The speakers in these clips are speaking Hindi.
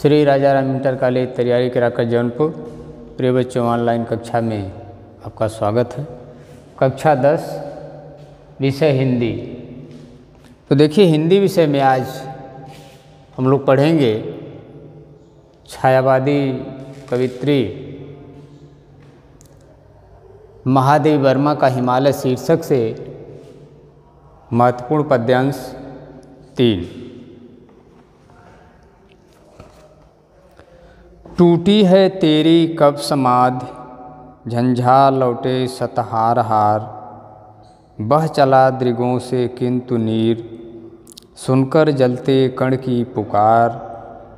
श्री राजा राम इंटर कॉलेज तैयारी कराकर जौनपुर। प्रिय बच्चों, ऑनलाइन कक्षा में आपका स्वागत है। कक्षा 10 विषय हिंदी। तो देखिए, हिंदी विषय में आज हम लोग पढ़ेंगे छायावादी कवित्री महादेवी वर्मा का हिमालय शीर्षक से महत्वपूर्ण पद्यांश 3। टूटी है तेरी कब समाधि, झंझार लौटे सतहार हार। बह चला दृगों से किंतु नीर, सुनकर जलते कण की पुकार।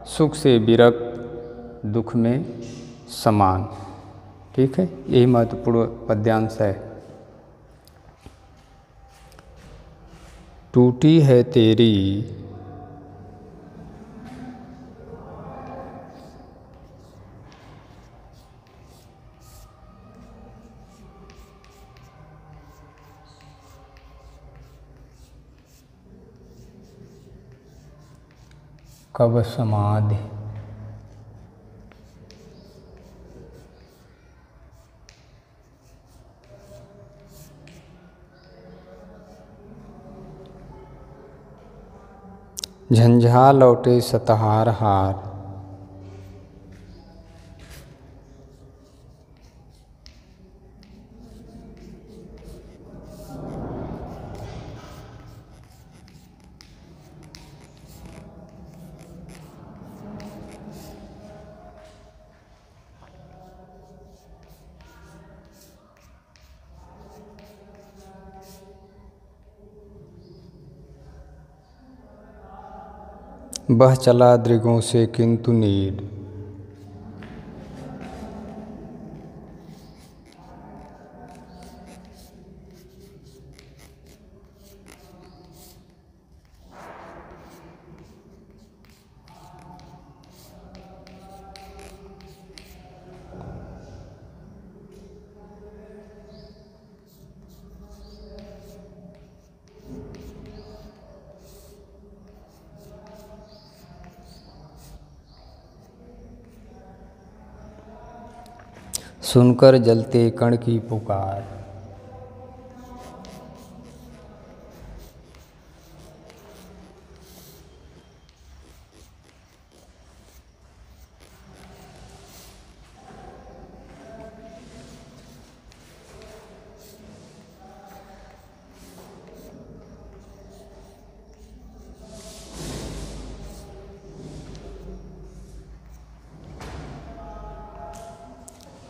सुख से विरक्त दुख में समान। ठीक है, यही महत्वपूर्ण पद्यांश है। टूटी है तेरी कब समाधि, झंझार लौटे सतहार हार। बह चला दृगों से किंतु नीर, सुनकर जलते कण की पुकार।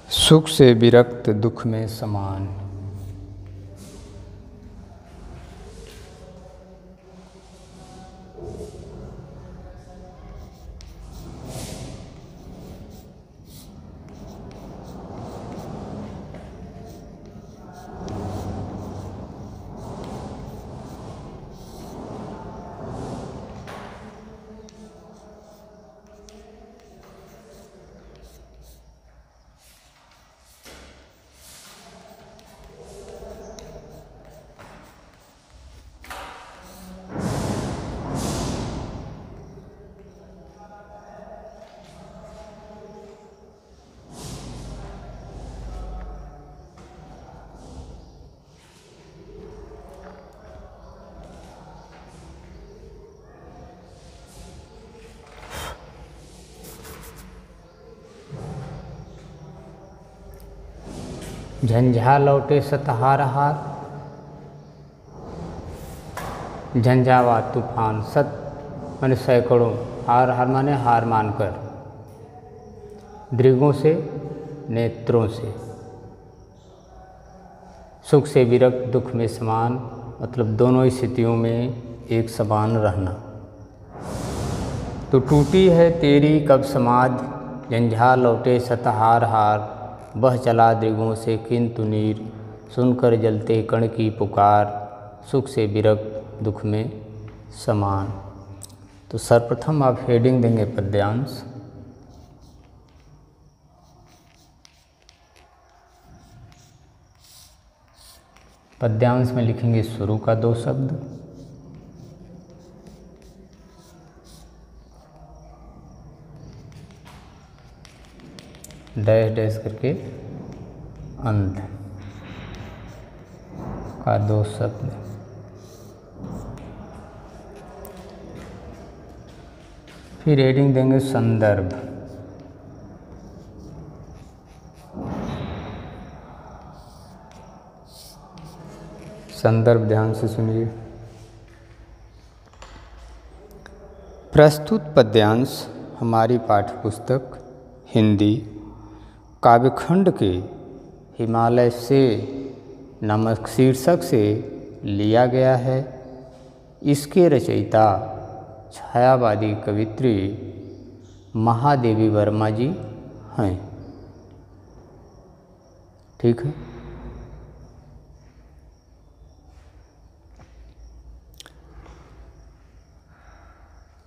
सुख से विरक्त दुख में समान। झंझार लौटे सतहार हार। झंझावा तूफान, सत माने सैकड़ों, हार हार माने हार मानकर। दृगों से नेत्रों से। सुख से विरक्त दुख में समान, मतलब दोनों स्थितियों में एक समान रहना। तो टूटी है तेरी कब समाधि, झंझार लौटे सतहार हार। बह चला दृगों से किंतु नीर, सुनकर जलते कण की पुकार। सुख से विरक्त दुख में समान। तो सर्वप्रथम आप हेडिंग देंगे पद्यांश। पद्यांश में लिखेंगे शुरू का 2 शब्द, डैश डैश करके अंध का दो शब्द। फिर हेडिंग देंगे संदर्भ। संदर्भ ध्यान से सुनिए। प्रस्तुत पद्यांश हमारी पाठ्यपुस्तक हिंदी काव्यखंड के हिमालय से नामक शीर्षक से लिया गया है। इसके रचयिता छायावादी कवित्री महादेवी वर्मा जी हैं। ठीक है।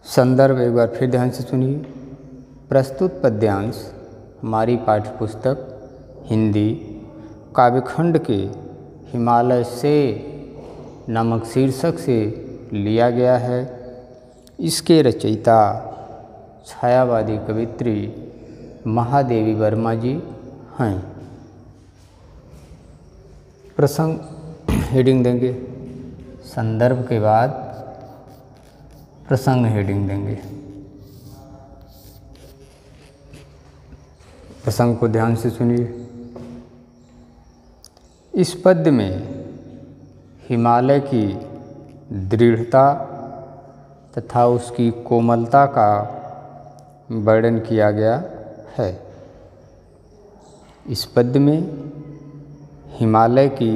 संदर्भ एक बार फिर ध्यान से सुनिए। प्रस्तुत पद्यांश हमारी पाठ्यपुस्तक हिंदी काव्यखंड के हिमालय से नामक शीर्षक से लिया गया है। इसके रचयिता छायावादी कवित्री महादेवी वर्मा जी हैं। प्रसंग हेडिंग देंगे। संदर्भ के बाद प्रसंग हेडिंग देंगे। प्रसंग को ध्यान से सुनिए। इस पद्य में हिमालय की दृढ़ता तथा उसकी कोमलता का वर्णन किया गया है। इस पद्य में हिमालय की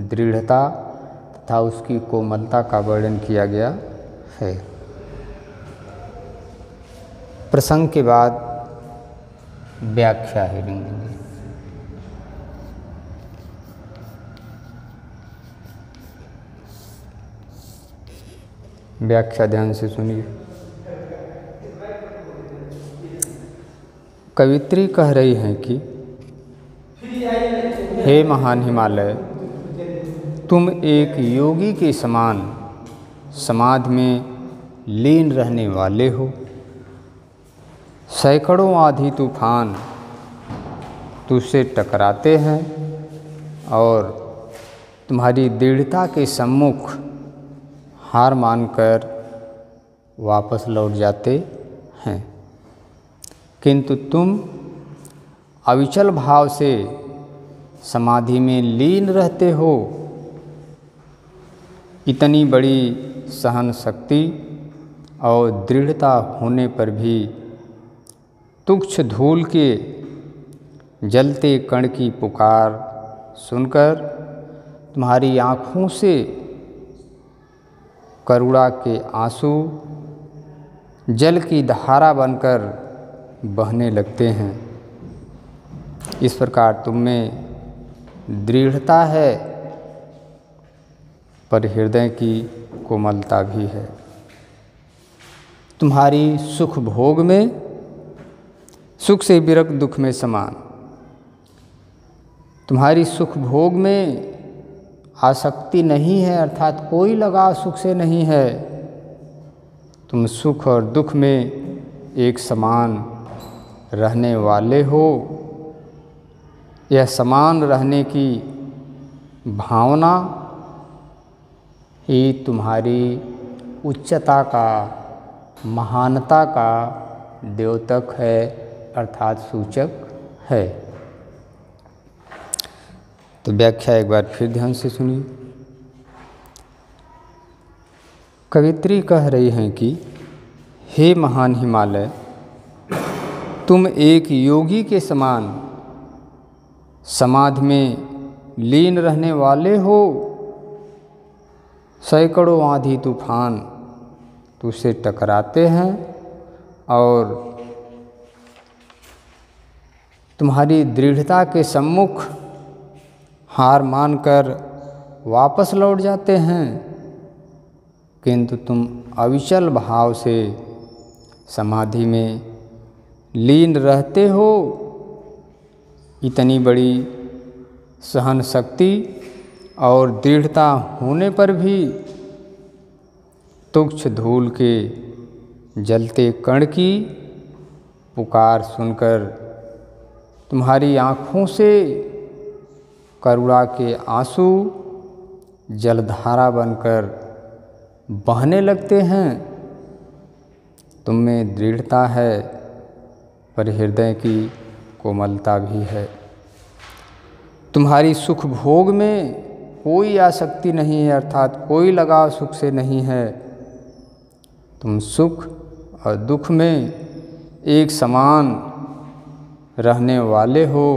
दृढ़ता तथा उसकी कोमलता का वर्णन किया गया है। प्रसंग के बाद व्याख्या हेडिंग देंगे। व्याख्या ध्यान से सुनिए। कवित्री कह रही हैं कि हे महान हिमालय, तुम एक योगी के समान समाधि में लीन रहने वाले हो। सैकड़ों आंधी तूफान तुझसे टकराते हैं और तुम्हारी दृढ़ता के सम्मुख हार मानकर वापस लौट जाते हैं, किंतु तुम अविचल भाव से समाधि में लीन रहते हो। इतनी बड़ी सहन शक्ति और दृढ़ता होने पर भी तुच्छ धूल के जलते कण की पुकार सुनकर तुम्हारी आँखों से करुणा के आंसू जल की धारा बनकर बहने लगते हैं। इस प्रकार तुम में दृढ़ता है पर हृदय की कोमलता भी है। तुम्हारी सुख भोग में सुख से विरक्त दुख में समान। तुम्हारी सुख भोग में आसक्ति नहीं है, अर्थात कोई लगाव सुख से नहीं है। तुम सुख और दुख में एक समान रहने वाले हो। यह समान रहने की भावना ही तुम्हारी उच्चता का, महानता का द्योतक है, अर्थात सूचक है। तो व्याख्या एक बार फिर ध्यान से सुनिए। कवित्री कह रही हैं कि हे महान हिमालय, तुम एक योगी के समान समाधि में लीन रहने वाले हो। सैकड़ों आंधी तूफान तुझसे टकराते हैं और तुम्हारी दृढ़ता के सम्मुख हार मानकर वापस लौट जाते हैं, किंतु तुम अविचल भाव से समाधि में लीन रहते हो। इतनी बड़ी सहन शक्ति और दृढ़ता होने पर भी तुच्छ धूल के जलते कण की पुकार सुनकर तुम्हारी आँखों से करुणा के आंसू जलधारा बनकर बहने लगते हैं। तुम में दृढ़ता है पर हृदय की कोमलता भी है। तुम्हारी सुख भोग में कोई आसक्ति नहीं है, अर्थात कोई लगाव सुख से नहीं है। तुम सुख और दुख में एक समान रहने वाले हो।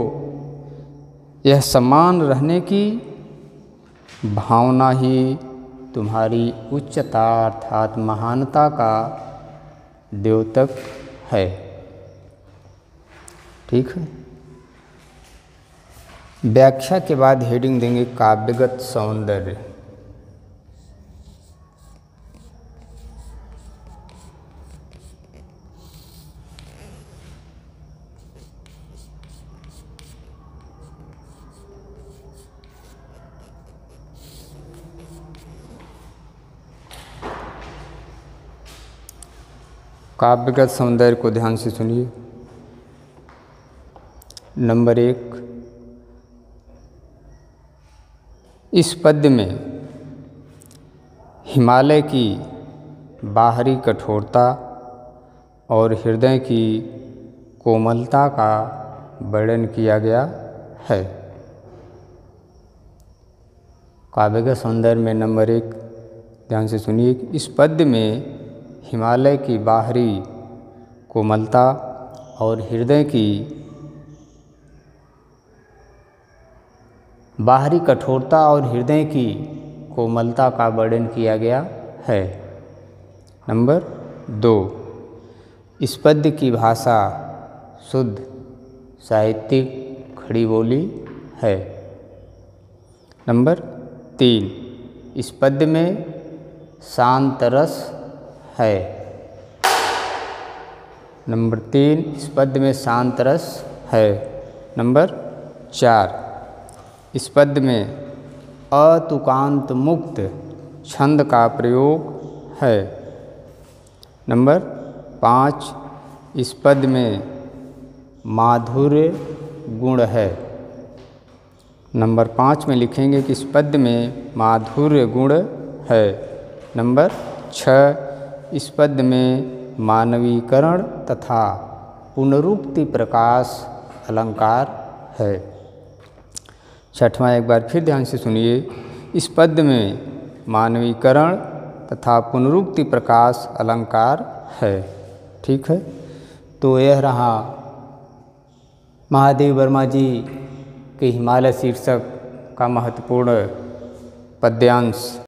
यह समान रहने की भावना ही तुम्हारी उच्चता अर्थात महानता का द्योतक है। ठीक है। व्याख्या के बाद हेडिंग देंगे काव्यगत सौंदर्य। काव्यगत सौंदर्य को ध्यान से सुनिए। नंबर 1, इस पद्य में हिमालय की बाहरी कठोरता और हृदय की कोमलता का वर्णन किया गया है। काव्यगत सौंदर्य में नंबर 1 ध्यान से सुनिए। इस पद्य में हिमालय की बाहरी कोमलता और हृदय की बाहरी कठोरता और हृदय की कोमलता का वर्णन किया गया है। नंबर 2, इस पद्य की भाषा शुद्ध साहित्यिक खड़ी बोली है। नंबर 3, इस पद्य में शांत रस है। नंबर 3, इस पद्य में शांत रस है। नंबर 4, इस पद्य में अतुकांत मुक्त छंद का प्रयोग है। नंबर 5, इस पद्य में माधुर्य गुण है। नंबर 5 में लिखेंगे कि इस पद्य में माधुर्य गुण है। नंबर 6, इस पद्य में मानवीकरण तथा पुनरुक्ति प्रकाश अलंकार है। छठवां एक बार फिर ध्यान से सुनिए। इस पद्य में मानवीकरण तथा पुनरुक्ति प्रकाश अलंकार है। ठीक है। तो यह रहा महादेव वर्मा जी के हिमालय शीर्षक का महत्वपूर्ण पद्यांश।